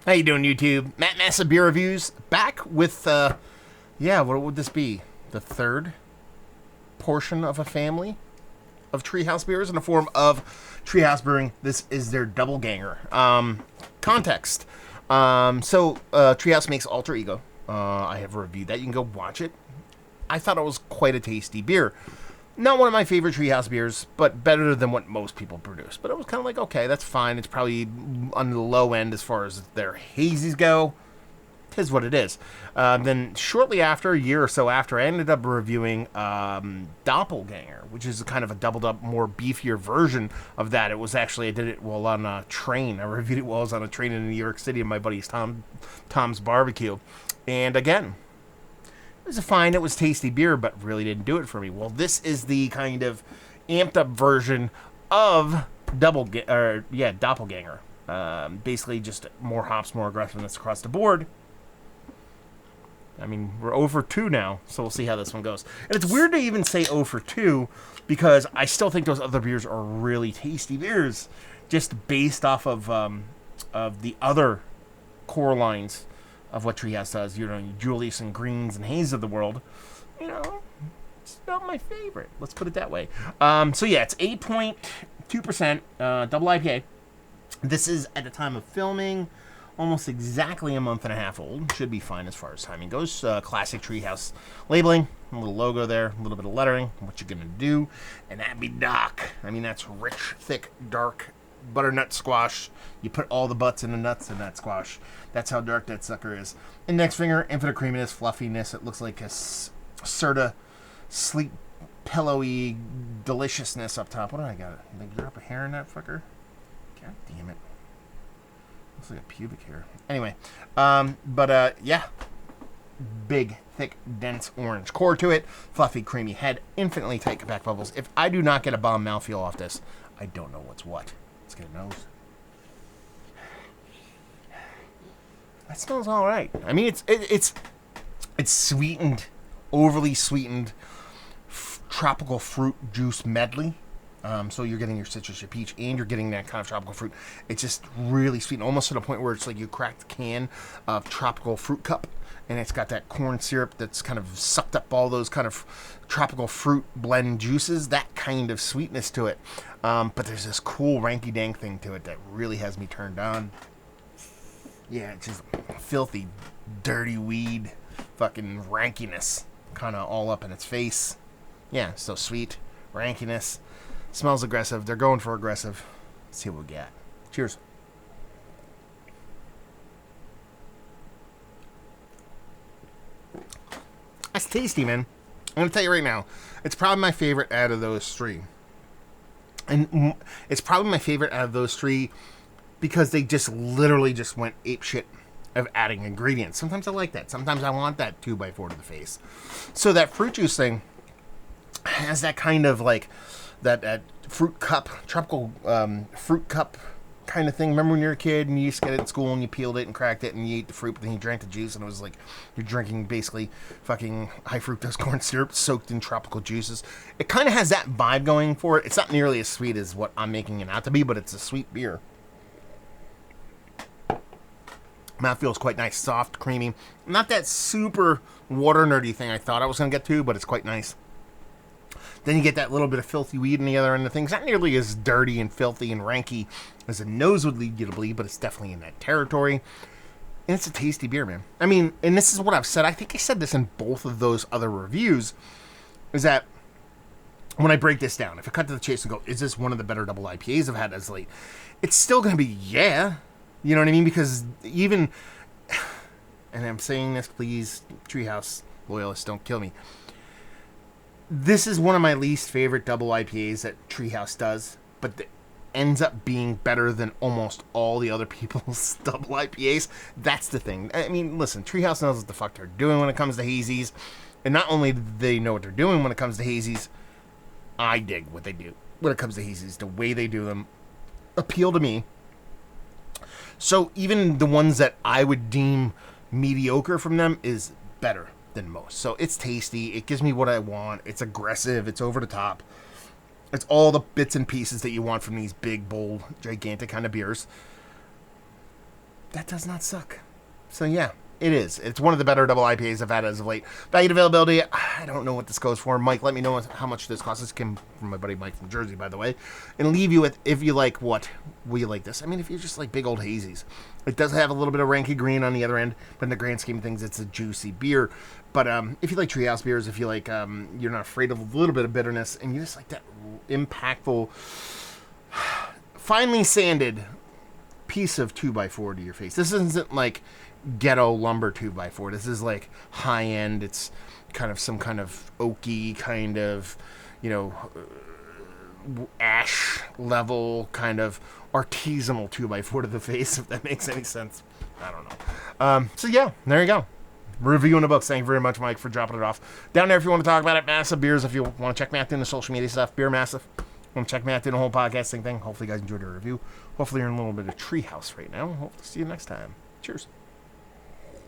How you doing, YouTube? Matt Massa Beer Reviews, back with, yeah, what would this be? The third portion of a family of Treehouse beers in the form of Treehouse Brewing. This is their Doubleganger. Context. Treehouse makes Alter Ego. I have reviewed that. You can go watch it. I thought it was quite a tasty beer. Not one of my favorite Treehouse beers, but better than what most people produce. But it was kind of like, okay, that's fine. It's probably on the low end as far as their hazies go. Tis what it is. Then shortly after, a year or so after, I ended up reviewing Doppelganger, which is kind of a doubled up, more beefier version of that. It was actually, I did it while on a train. I reviewed it while I was on a train in New York City in my buddy's Tom's Barbecue. And again, it was fine, it was tasty beer, but really didn't do it for me. Well, this is the kind of amped up version of Doppelganger. Basically just more hops, more aggressiveness across the board. I mean, we're 0 for 2 now, so we'll see how this one goes. And it's weird to even say 0 for 2 because I still think those other beers are really tasty beers, just based off of the other core lines of what Treehouse does. You know, Julius and Greens and Haze of the world. You know, it's not my favorite. Let's put it that way. So yeah, it's 8.2% double IPA. This is, at the time of filming, almost exactly a month and a half old. Should be fine as far as timing goes. Classic Treehouse labeling. A little logo there. A little bit of lettering. What you're going to do. And that be dark. I mean, that's rich, thick, dark butternut squash. You put all the butts and the nuts in that squash. That's how dark that sucker is. Index finger, infinite creaminess, fluffiness. It looks like a Serta sleep pillowy deliciousness up top. What do I got? Did I drop a hair in that fucker? God damn it. Looks like a pubic hair. Anyway, yeah. Big, thick, dense orange core to it. Fluffy, creamy head. Infinitely tight back bubbles. If I do not get a bomb mouthfeel off this, I don't know what's what. Let's get a nose. That smells all right. I mean, it's sweetened, overly sweetened tropical fruit juice medley. So you're getting your citrus, your peach, and you're getting that kind of tropical fruit. It's just really sweet, almost to the point where it's like you cracked a can of tropical fruit cup, and it's got that corn syrup that's kind of sucked up all those kind of tropical fruit blend juices, that kind of sweetness to it. But there's this cool ranky-dank thing to it that really has me turned on. Yeah, it's just filthy, dirty weed, fucking rankiness, kind of all up in its face. Yeah, so sweet, rankiness, smells aggressive. They're going for aggressive. Let's see what we got. Cheers. That's tasty, man. I'm going to tell you right now, it's probably my favorite out of those three. And it's probably my favorite out of those three because they just literally just went apeshit of adding ingredients. Sometimes I like that. Sometimes I want that 2x4 to the face. So that fruit juice thing has that kind of like that fruit cup, tropical fruit cup kind of thing. Remember when you were a kid and you used to get it in school and you peeled it and cracked it and you ate the fruit, but then you drank the juice and it was like you're drinking basically fucking high fructose corn syrup soaked in tropical juices. It kind of has that vibe going for it. It's not nearly as sweet as what I'm making it out to be, but it's a sweet beer. Mouthfeel quite nice, soft, creamy. Not that super water nerdy thing I thought I was going to get to, but it's quite nice. Then you get that little bit of filthy weed on the other end of things. Not nearly as dirty and filthy and ranky as a nose would lead you to believe, but it's definitely in that territory. And it's a tasty beer, man. I mean, and this is what I've said. I think I said this in both of those other reviews, is that when I break this down, if I cut to the chase and go, is this one of the better double IPAs I've had as late? It's still going to be, yeah. You know what I mean? Because even, and I'm saying this, please, Treehouse loyalists, don't kill me. This is one of my least favorite double IPAs that Treehouse does, but ends up being better than almost all the other people's double IPAs. That's the thing. I mean, listen, Treehouse knows what the fuck they're doing when it comes to hazies, and not only do they know what they're doing when it comes to hazies, I dig what they do when it comes to hazies. The way they do them appeal to me. So even the ones that I would deem mediocre from them is better than most. So it's tasty. It gives me what I want. It's aggressive. It's over the top. It's all the bits and pieces that you want from these big, bold, gigantic kind of beers. that does not suck. So yeah, it is. It's one of the better double IPAs I've had as of late. Value availability, I don't know what this goes for. Mike, let me know how much this costs. This came from my buddy Mike from Jersey, by the way. And leave you with, if you like what, will you like this? I mean, if you just like big old hazies. It does have a little bit of ranky green on the other end, but in the grand scheme of things, it's a juicy beer. But if you like treehouse beers, if you like, you're not afraid of a little bit of bitterness, and you just like that impactful, finely sanded piece of 2x4 to your face. This isn't like ghetto lumber 2x4. This is like high end. It's kind of some kind of oaky kind of, ash level kind of artisanal 2x4 to the face, if that makes any sense. I don't know. So yeah, there you go. Reviewing the books. Thank you very much, Mike, for dropping it off. Down there, if you want to talk about it, Massive Beers. If you want to check Matt doing the social media stuff, Beer Massive. Want to check Matt doing the whole podcasting thing. Hopefully you guys enjoyed the review. Hopefully you're in a little bit of treehouse right now. Hope to see you next time. Cheers.